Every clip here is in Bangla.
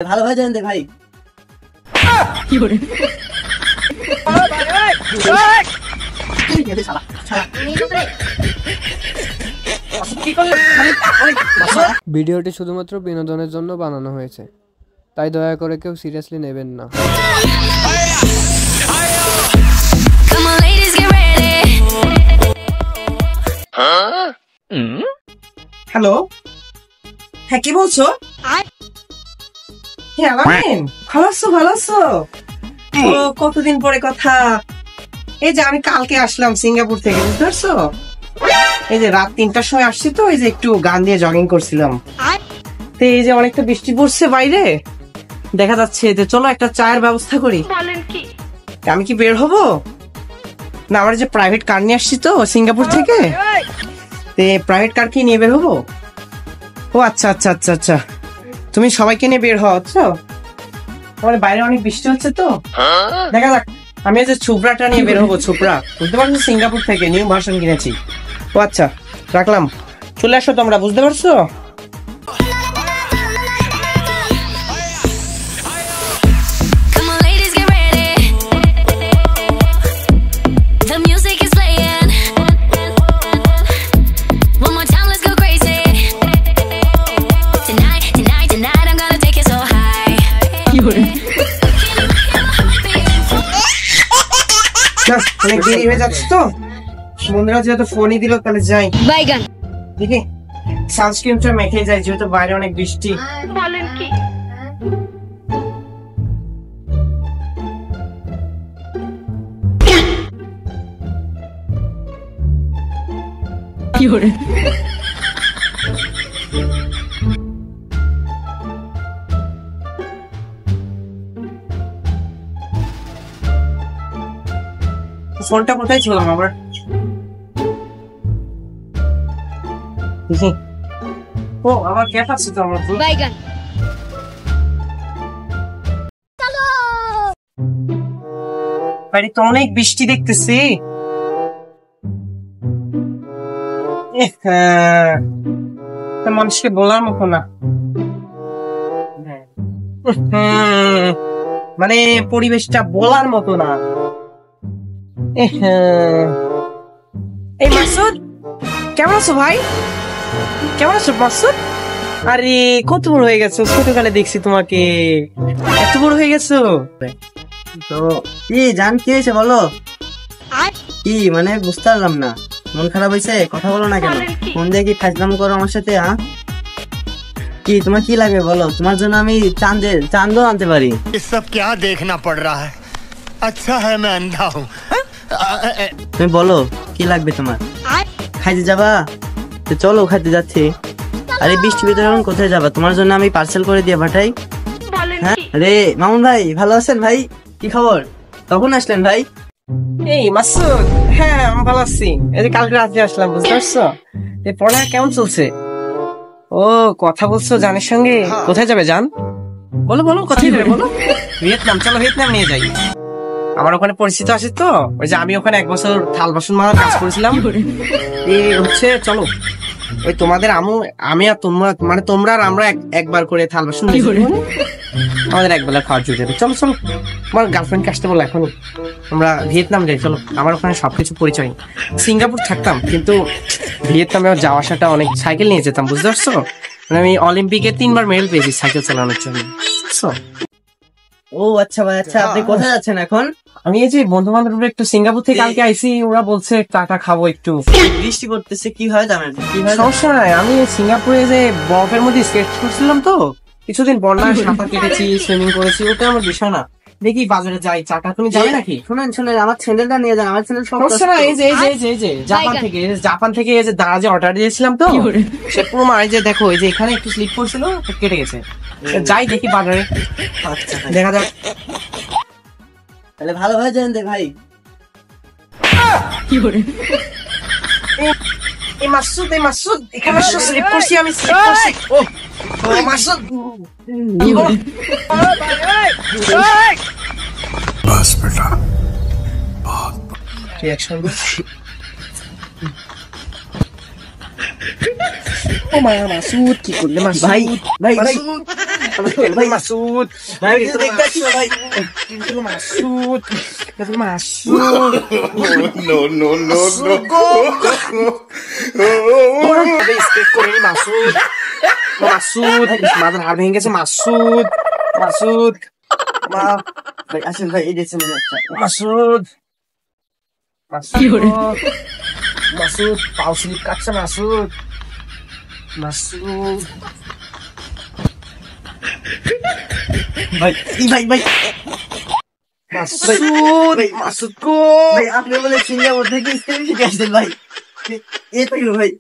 ভালো ভাই জানেন ভাই কি করে ভিডিওটি শুধুমাত্র বিনোদনের জন্য বানানো হয়েছে, তাই দয়া করে কেউ সিরিয়াসলি নেবেন না। হ্যালো, হ্যাঁ কি বলছো? হ্যাঁ আলামিন, ভালো আছো? ভালো আছো? ও কতদিন পরে কথা। এই যে আমি কালকে আসলাম সিঙ্গাপুর থেকে, বুঝতে পারছো? এই যে রাত 3টার সময় আসছি তো, এই যে একটু গান দিয়ে জগিং করছিলাম। তো এই যে অনেকটা বৃষ্টি পড়ছে বাইরে, দেখা যাচ্ছে যে চলো একটা চায়ের ব্যবস্থা করি। আমি কি বের হবো না? আমার যে প্রাইভেট কার নিয়ে আসছি তো সিঙ্গাপুর থেকে, প্রাইভেট কার কি নিয়ে বের হবো? ও আচ্ছা আচ্ছা আচ্ছা আচ্ছা, তুমি সবাইকে নিয়ে বের হও। আচ্ছা, আমাদের বাইরে অনেক বৃষ্টি হচ্ছে তো, দেখা যাক। আমি যে ছুপড়াটা নিয়ে বের হবো, ছুপড়া, বুঝতে পারছো? সিঙ্গাপুর থেকে নিউ ভার্সন কিনেছি। ও আচ্ছা, রাখলাম, চলে আসো তোমরা, বুঝতে পারছো? অনেক দেরি হয়ে যাচ্ছে তো, বন্ধুরা যেহেতু ফোনই দিল, তাহলে যাই দেখি সানস্ক্রিনটা মেখে যাই, যেহেতু বাইরে অনেক বৃষ্টি। বলেন কি করে ফোনটা কোথায় ছিল আমার? ও আমার ক্যাপ আছে তো আমার। বাইরে তো অনেক বৃষ্টি দেখতেছি। মানুষকে বলার মতো না, মানে পরিবেশটা বলার মতো না। এই মাসুদ, কেমন আছো ভাই? কেমন আছো মাসুদ? আরে কত বড় হয়ে গেছো, ছোটকালে দেখছি তোমাকে, এত বড় হয়ে গেছো তো। কি জান, কি হয়েছে বলো? কি মানে বুঝতে পারলাম না, মন খারাপ হয়েছে? কথা বলো না কেন? ফোন দিয়ে কি ফাজলাম করো আমার সাথে? কি তোমার কি লাগে বলো? তোমার জন্য আমি চাঁদও আনতে পারি। সব क्या देखना पड़ रहा है? अच्छा है मैं अंधा हूँ। তুমি বলো কি লাগবে তোমার? খাইতে যাবা? তো চলো খাইতে যাচ্ছি। আরে বৃষ্টির ভিতরে এখন কোথায় যাবা? তোমার জন্য আমি পার্সেল করে দিয়ে পাঠাই। হ্যাঁ, আরে মামুন ভাই ভালো আছেন ভাই? কি খবর, কখন আসলেন ভাই? এই মাসুদ, হ্যাঁ আমি ভালো আছি। এই যে কালকে রাতে আসলাম, বুঝতে পারছো? পড়া কেমন চলছে? ও কথা বলছো জানের সঙ্গে? কোথায় যাবে জান? বলো বলো, কোথায় যাবে বলো? ভিয়েতনাম, চলো ভিয়েতনাম নিয়ে যাই। আমার ওখানে পরিচিত আছে তো, ওই যে আমি ওখানে 1 বছর থাল বাসন মারার কাজ করেছিলাম। এই হচ্ছে চলো, ওই তোমাদের আমি আর তোমরা, মানে তোমরা আর আমরা একবার করে থাল বাসন, আমাদের একবেলা খাওয়ার জুড়ে যাবে। চলো চলো, আমার গার্লফ্রেন্ডকে আসতে বলো এখনই, আমরা ভিয়েতনাম যাই। চলো, আমার ওখানে সবকিছু পরিচয়। সিঙ্গাপুর থাকতাম, কিন্তু ভিয়েতনামে যাওয়া আসাটা অনেক সাইকেল নিয়ে যেতাম, বুঝতে পারছো? মানে আমি অলিম্পিকে 3বার মেডেল পেয়েছি সাইকেল চালানোর জন্য। ও আচ্ছা ভাই, আচ্ছা আপনি কোথায় যাচ্ছেন এখন? আমি এই যে বন্ধু বান্ধব একটু সিঙ্গাপুর থেকে কালকে আইসি, ওরা বলছে টাকা খাবো একটু। বৃষ্টি পড়তেছে, কিভাবে যাবেন? সমস্যা নাই, আমি সিঙ্গাপুরে যে বরফের মধ্যে স্কেট করছিলাম তো, কিছুদিন বন্যায় সাঁতার কেটেছি, সুইমিং করেছি, ওটা আমার বিষয় না। দেখি বাজারে যাই, চাটা তুমি যাবে নাকি? শুনেন আমার ছেলেটা নিয়ে যান, আমার ছেলে সমস্যা না। এই যে জাপান থেকে এই যে দাঁড়া যে অর্ডার দিয়েছিলাম তো, সে পুরো এই যে দেখো, এই যে এখানে একটু স্লিপ করছিল, কেটে গেছে। যাই দেখি বাজারে, দেখা যাক। তাহলে ভালো ভাই জানেন ভাই কি করে এই মাসুদ এখানে স্লিপ করছি, আমি স্লিপ করছি। ও মাসুদ, बस बेटा রিঅ্যাকশন। ও মায়া মাসুদ কি করলে? ভাই ভাই মাসুদ ভাই মাসুদ ভাই কিছু দেখতে পাচ্ছি না ভাই। Masud Masud No, no, no, no. স্কেট করে নি মাসুদ মাসুদ মাথার হাড় ভেঙে গেছে মাসুদ মাসুদ ভাই আসেন ভাই, এই দেখছেন মাসুদ মাসুদ মাসুদ পাও স্লিপ কাটছে মাসুদ মাসুদ ভাই ভাই ভাই মাসুদ মাসুদ গো ভাই আপনি বলে সিঙ্গাপুর থেকে স্কেটিং শিখে আসছেন ভাই। এই তো ভাই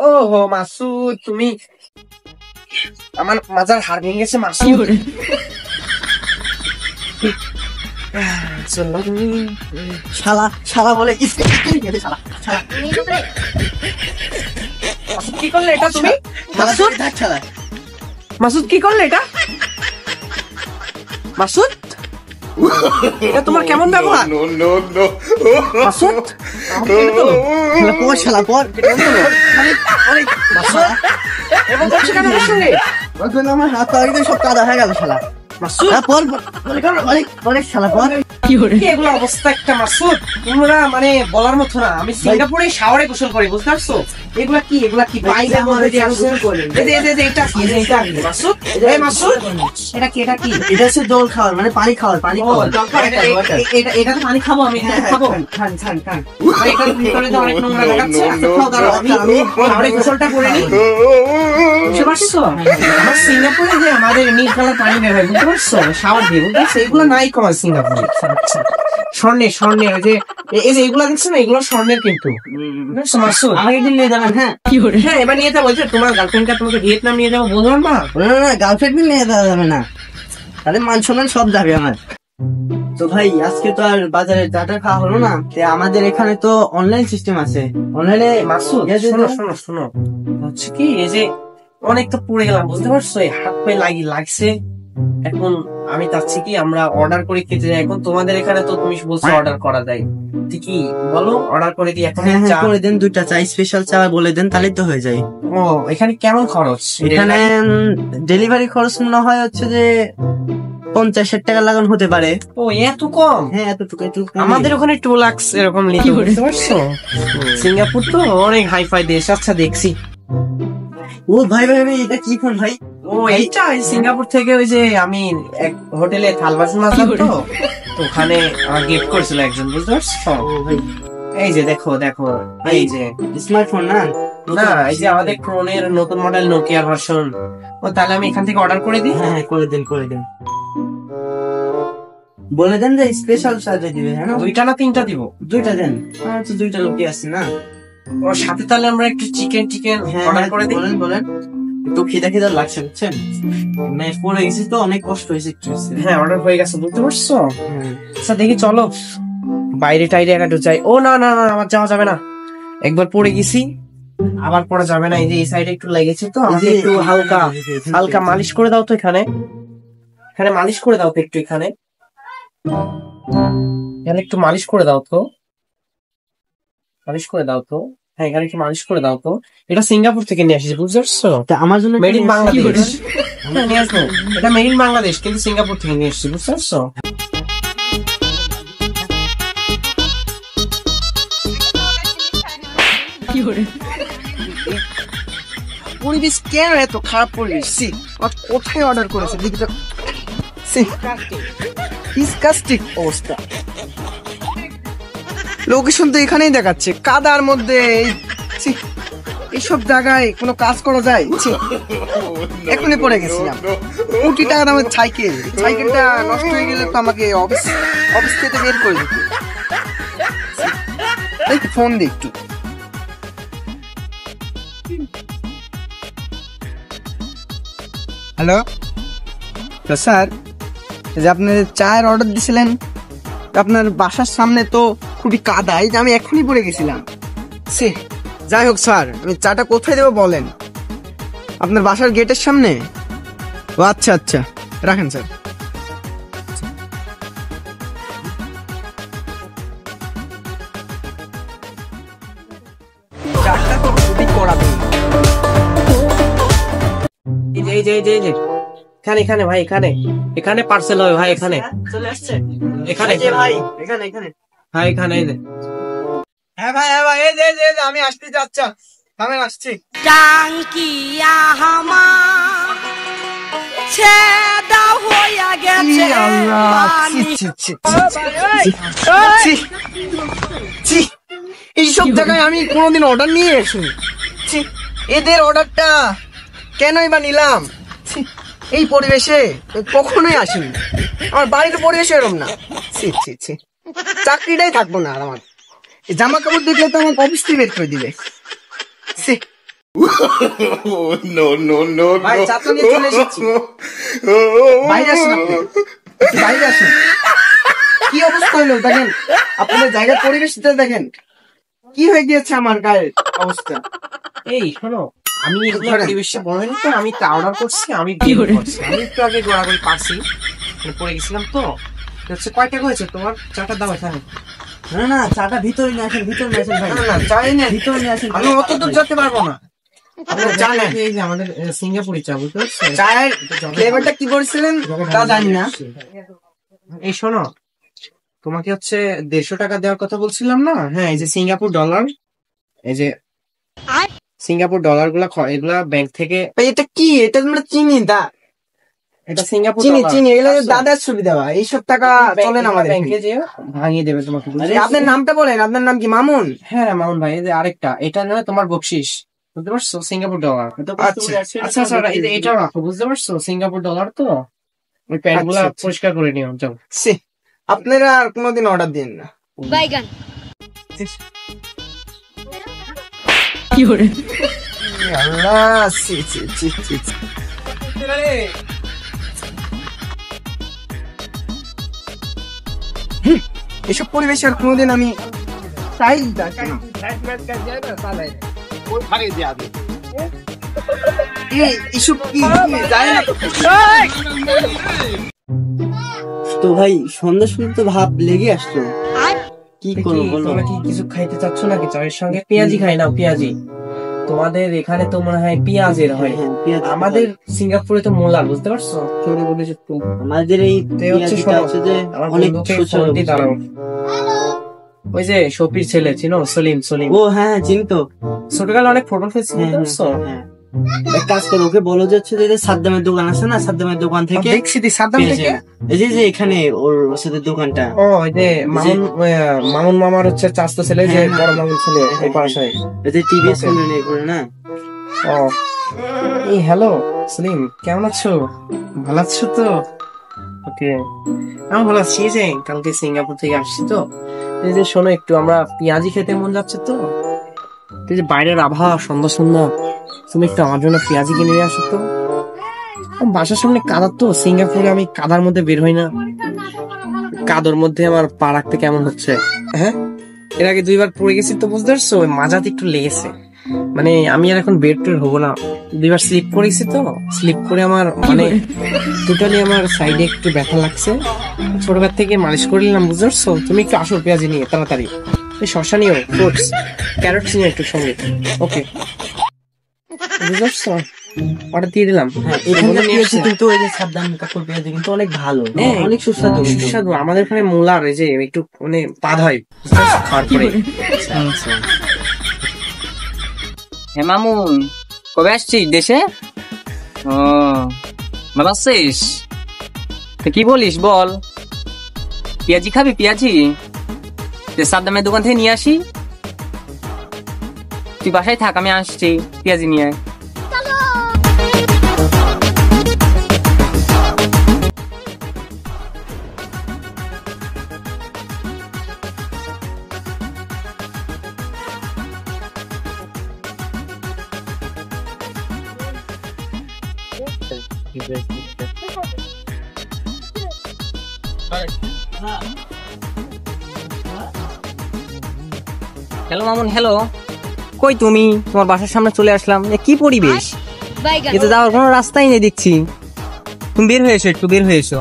ওহো মাসুদ তুমি আমার মাজার হাড় ভেঙে গেছে মাসুদ চলো তুমি শালা শালা বলে স্কেটিং গেলে শালা শালা মাসুদ কি করলে এটা তুমি শালা মাসুদ থাক শালা। মাসুদ কি করলে এটা মাসুদ এটা তোমার কেমন ব্যবহার No, no, no. মাসুদ শালা পর শালা পর মাসুদ এমন করছো কেন আমার সঙ্গে আমার হাত পা একদম সব কাদা হয়ে গেল শালা। মাসুদ পর অনেক শালা পর কি এগুলো অবস্থা একটা মাসুদ তোমরা মানে বলার মতো না আমি সিঙ্গাপুরে শাওয়ারে গোসল করি বুঝতে পারছো এগুলা কি বাইরে আমাদের গোসল করে এটা কি এটা মাসুদ এই মাসুদ এটা কি এটা হচ্ছে দোল খাওয়ার মানে পানি খাওয়ার এটা তো পানি খাবো আমি খাবো খান এটার ভিতরে তো অনেক নোংরা লাগাচ্ছে খাও দাঁড়াও আমি শাওয়ারে গোসলটা করে নিই বুঝতে পারছো আমার সিঙ্গাপুরে যে আমাদের নীল কালার পানি বের হয় বুঝতে পারছো শাওয়ার দিয়ে বুঝতে পারছো এগুলো নাই কমার সিঙ্গাপুরে স্বর্ণের ওই যে এই যে এগুলা দেখছো না এগুলো স্বর্ণের কিন্তু মাসুদ আমাকে একদিন নিয়ে যাবেন। হ্যাঁ হ্যাঁ এবার নিয়ে যাবো বলছে তোমার গার্লফ্রেন্ডকে তোমাকে ভিয়েতনাম নিয়ে যাবো বললাম না না গার্লফ্রেন্ড নিয়ে যাওয়া যাবে না, তাহলে মান সম্মান সব যাবে আমার। তো ভাই আজকে তো আর বাজারে ডাটা খাওয়া হলো না, আমাদের এখানে তো অনলাইন সিস্টেম আছে। অনলাইনে মাসুদ শোনো হচ্ছে কি এই যে অনেক তো পড়ে গেলাম বুঝতে পারছো এই হাত পায়ে লাগছে এখন আমি চাচ্ছি কি আমরা অর্ডার করে খেতে যাই এখন তোমাদের এখানে তো তুমি বলছো অর্ডার করা যায় কি বলো অর্ডার করে দিই এখন চা করে দেন, 2টা চা স্পেশাল চা বলে দেন, তাহলে তো হয়ে যায়। ও এখানে কেমন খরচ এখানে ডেলিভারি খরচ মনে হয় হচ্ছে যে 50,000 টাকা লাগানো হতে পারে। ও এত কম হ্যাঁ এতটুকু আমাদের ওখানে 2 লাখ এরকম নিতে বুঝতে পারছো সিঙ্গাপুর তো অনেক হাইফাই দেশ আচ্ছা দেখছি। ও ভাই এটা কি ফোন ভাই? ও এইটা সিঙ্গাপুর থেকে ওই যে আমি এক হোটেলে থাল বাসন মাজলাম তো ওখানে আমার গিফট করেছিল একজন বুঝতে পারছো এই যে দেখো এই যে স্মার্টফোন না এই যে আমাদের ক্রোনের নতুন মডেল নোকিয়া ভার্সন ও তাহলে আমি এখান থেকে অর্ডার করে দিই হ্যাঁ করে দেন বলে দেন যে স্পেশাল চার্জে দিবে। হ্যাঁ 2টা না 3টা দিব 2টা দেন, তো 2টা লোকই আছে না। ওর সাথে তাহলে আমরা একটু চিকেন অর্ডার করে দিই বলেন একটু খিদা লাগছে বুঝছেন, মানে পড়ে গেছি তো অনেক কষ্ট হয়েছে একটু। হ্যাঁ অর্ডার হয়ে গেছে বুঝতে পারছো আচ্ছা দেখি চলো বাইরে টাইরে একটু যাই। ও না আমার যাওয়া যাবে না একবার পড়ে গেছি আবার পড়া যাবে না এই যে এই সাইডে একটু লেগেছে তো আমাকে একটু হালকা মালিশ করে দাও তো এখানে মালিশ করে দাও তো একটু এখানে একটু মালিশ করে দাও তো হ্যাঁ এখানে একটু মালিশ করে দাও তো এটা সিঙ্গাপুর থেকে নিয়ে আসিস বুঝতে পারছো আমার জন্য মেড ইন বাংলাদেশ নিয়ে আসবো এটা মেড ইন বাংলাদেশ কিন্তু সিঙ্গাপুর থেকে নিয়ে এসেছি বুঝতে পারছো পরিবেশ কেন এত খারাপ পরিবেশ কোথায় অর্ডার করেছে ডিসকাস্টিং অবস্থা লোকেশন তো এখানেই দেখাচ্ছে কাদার মধ্যে এইসব জায়গায় কোনো কাজ করা যায় এখনই পড়ে গেছিলাম কোটি টাকা দামের সাইকেলটা নষ্ট হয়ে গেলে তো আমাকে অফিস থেকে বের করে দিত ফোন দি একটু হ্যালো তো স্যার যে আপনি চায়ের অর্ডার দিয়েছিলেন আপনার বাসার সামনে তো খুবই কাদা এই যে আমি এখনই পড়ে গেছিলাম যাই হোক স্যার আমি চাটা কোথায় দেবো বলেন আপনার বাসার গেটের সামনে ও আচ্ছা রাখেন স্যার চাটা তো খুবই কড়া এই যে এখানে এখানে ভাই, এখানে এখানে পার্সেল হবে ভাই, এখানে চলে আসছে এখানে এই যে ভাই এখানে এখানে ভাই, এখানে এই যে। হ্যাঁ ভাই, এই যে আমি আসতে যাচ্ছি, আমি আসছি। টাঙ্কিয়া হামা ছেদা হইয়া গেছে পানি। এইসব জায়গায় আমি কোনোদিন অর্ডার নিয়ে আসিনি। ছি, এদের অর্ডারটা কেনই বা নিলাম? ছি, এই পরিবেশে কখনোই আসিনি। আমার বাড়ির পরিবেশ এরকম না। ছি ছি ছি, চাকরিটাই থাকবো না আর আমার। এই জামা কাপড় দেখলে তো আমার অফিস থেকে বের করে দিবে। ছি। ভাই, চা তো নিয়ে চলে এসেছি। বাইরে আসুন আপনি, বাইরে আসুন। কি অবস্থা হলো দেখেন, আপনাদের জায়গার পরিবেশটা দেখেন কি হয়ে গিয়েছে আমার গায়ের অবস্থা। এই শোনো, আমি এগুলো পরিবেশে বড় হইনি তো, আমি অর্ডার করছি, আমি বিল করছি। আমি একটু আগে গোড়াগড়ি পারছি, পড়ে গেছিলাম তো। হচ্ছে কয় টাকা হয়েছে তোমার চাটার দাম? এখানে না না চাটা ভিতরে নিয়ে আসেন, ভিতরে নিয়ে আসেন ভাই। না, চাই না, ভিতরে নিয়ে আসেন। আমি অত দূর যেতে পারবো না। আপনার জানেন এই যে আমাদের সিঙ্গাপুরি চা, বুঝতে পারছো? চায়ের ফ্লেভারটা কি করেছিলেন তা জানি না। এই শোনো, তোমাকে হচ্ছে 150 টাকা দেওয়ার কথা বলছিলাম না? হ্যাঁ, এই যে সিঙ্গাপুর ডলার, এই যে সিঙ্গাপুর ডলার গুলা এগুলা ব্যাংক থেকে। ভাই, এটা কি? এটা আমরা চিনি দা, এটা সিঙ্গাপুর চিনি ডলার। চিনি, এগুলো দাদার সুবিধা। এইসব টাকা চলে না আমাদের। ব্যাংকে যে ভাঙিয়ে দেবে তোমাকে, বুঝলে? আপনার নামটা বলেন, আপনার নাম কি? মামুন? হ্যাঁ মামুন ভাই, এই যে আরেকটা, এটা নয় তোমার বকশিস, বুঝতে পারছো? Singapore dollar. আচ্ছা আচ্ছা আচ্ছা, এই যে এটাও রাখো, বুঝতে পারছো? সিঙ্গাপুর ডলার তো। ওই প্যান্ট গুলা আচ্ছা, আচ্ছা। পরিষ্কার করে নিও, যাও। ছি, আপনারা আর কোনোদিন অর্ডার দিন না। বাইগান আল্লাহ, ছি ছি ছি ছি ছি। এসব পরিবেশে আর কোনোদিন আমি চাই না কেন? এসব কি যায় না তো। তো ভাই সন্ধ্যা সন্ধ্যা তো ভাব লেগে আসলো, কি করবো বলো? তোমরা কি কিছু খাইতে চাচ্ছ নাকি চায়ের সঙ্গে? পেঁয়াজি খাই নাও, পেঁয়াজি। তোমাদের এখানে তো মনে হয় পেঁয়াজের হয়, হ্যাঁ, পেঁয়াজ। আমাদের সিঙ্গাপুরে তো মোলার, বুঝতে পারছো? চোরে বলে যে আমাদের এই হচ্ছে পেঁয়াজিটা শোনো, হচ্ছে যে আমার অনেক বন্ধুকে সুস্বাদু। ফোন দিয়ে দাঁড়াও। ওই যে শফির ছেলে, চিনো? সলিম। ও হ্যাঁ চিনি তো। ছোটকালে অনেক ফটো ফেস, হ্যাঁ, বুঝতে পারছো? হ্যাঁ। এক কাজ করো, ওকে বলো যে হচ্ছে যে সাদ্দামের দোকান আছে না, সাদ্দামের দোকান থেকে দেখছি দি সাদ্দাম পেঁয়াজ থেকে। এনে। এই যে এখানে ওর সাথে দোকানটা। ও ওই যে মামুন মামার হচ্ছে চাচতো ছেলে, যে হ্যাঁ, বড় মামুন ছেলে, এই পাশায়। এই যে টিভিএস কোম্পানি করে না। ও এই হ্যালো সলিম, কেমন আছো? ভালো আছো তো? ওকে, আমি ভালো আছি। এই যে কালকে সিঙ্গাপুর থেকে আসছি তো, এই যে শোনো, একটু আমরা পেঁয়াজি খেতে মন যাচ্ছে তো। এই যে বাইরের আবহাওয়া সন্ধ্যা সন্ধ্যা, তুমি একটু আমার জন্য পেঁয়াজি কিনে নিয়ে আসো তো। আমার বাসার সামনে কাদা তো, সিঙ্গাপুরে আমি কাদার মধ্যে বের হই না। কাদর মধ্যে আমার পা রাখতে কেমন হচ্ছে। হ্যাঁ, এর আগে 2বার পড়ে গেছি তো, বুঝতে পারছো? ওই মাজাতে একটু লেগেছে। মানে আমি আর এখন বেড টেড হবো না। 2বার স্লিপ করেছি তো, স্লিপ করে আমার মানে টোটালি আমার সাইডে একটু ব্যথা লাগছে। ছোটবেলা থেকে মালিশ করে নিলাম, বুঝতে পারছো? তুমি একটু আসো পেঁয়াজি নিয়ে তাড়াতাড়ি। এই শসা নিও, ফ্রুটস, ক্যারটস নিও একটু সঙ্গে। ওকে, বুঝতে পারছো? অর্ডার দিয়ে দিলাম। হ্যাঁ, এখানে পেঁয়াজি কিন্তু ওই যে সাদ্দাম কাকুর পেঁয়াজি কিন্তু অনেক ভালো, হ্যাঁ, অনেক সুস্বাদু কিন্তু। সুস্বাদু। আমাদের এখানে মোলার এই যে একটু মানে পাদ হয়, বুঝতে পারছো? খাওয়ার পরে। আচ্ছা। হে মামুন, কবে আসছিস দেশে? ও, ভালো আছিস? তো কি বলিস বল? পেঁয়াজি খাবি? পেঁয়াজি সাদ্দামের দোকান থেকে নিয়ে আসি। তুই বাসায় থাক, আমি আসছি পেঁয়াজি নিয়ে। Hello Mamun, hello. কই তুমি? তোমার বাসার সামনে চলে আসলাম। এ কি পরিবেশ! বাইগান এতে যাওয়ার কোনো রাস্তাই নেই দেখছি। তুমি বের হয়ে এসো, একটু বের হয়ে এসো।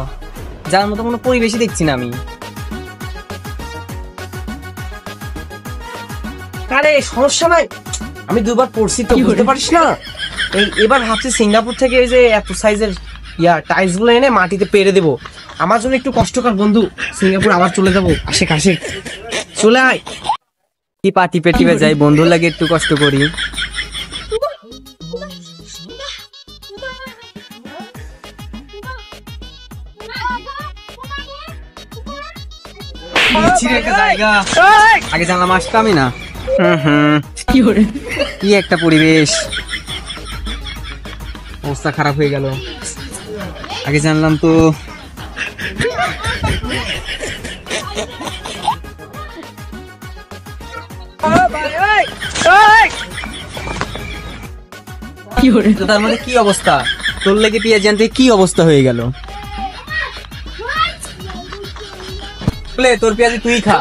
যাওয়ার মতো কোনো পরিবেশই দেখছি না আমি। আরে সমস্যা নাই, আমি 2বার পড়ছি তো, বুঝতে পারিস না? এবার ভাবছি সিঙ্গাপুর থেকে এই যে এত সাইজের টাইলস গুলো এনে মাটিতে পেরে দেবো। আমার জন্য একটু কষ্টকর বন্ধু, সিঙ্গাপুর আবার চলে যাবো। আশেক আশেক চলে আয়। কি পাটি পেটিবে যাই, বন্ধুর লাগে একটু কষ্ট করি। জায়গা আগে জানলাম আসতামই না। কি একটা পরিবেশ, অবস্থা খারাপ হয়ে গেল। আগে জানলাম তো। তো তার মানে কি অবস্থা, তোর লেগে পেঁয়াজ জানতে কি অবস্থা হয়ে গেল। তোর পেঁয়াজি তুই খা।